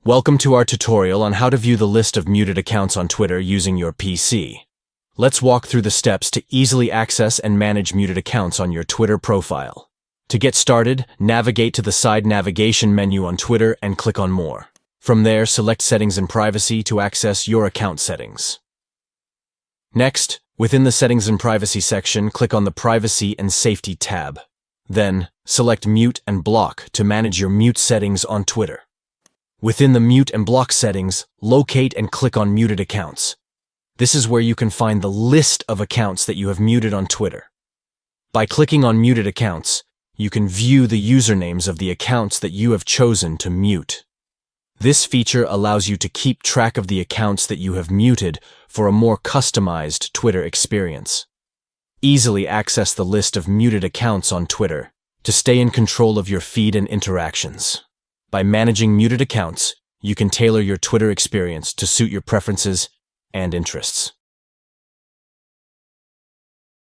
Welcome to our tutorial on how to view the list of muted accounts on Twitter using your PC. Let's walk through the steps to easily access and manage muted accounts on your Twitter profile. To get started, navigate to the side navigation menu on Twitter and click on More. From there, select Settings and Privacy to access your account settings. Next, within the Settings and Privacy section, click on the Privacy and Safety tab. Then, select Mute and Block to manage your mute settings on Twitter. Within the Mute and Block settings, locate and click on Muted Accounts. This is where you can find the list of accounts that you have muted on Twitter. By clicking on Muted Accounts, you can view the usernames of the accounts that you have chosen to mute. This feature allows you to keep track of the accounts that you have muted for a more customized Twitter experience. Easily access the list of muted accounts on Twitter to stay in control of your feed and interactions. By managing muted accounts, you can tailor your Twitter experience to suit your preferences and interests.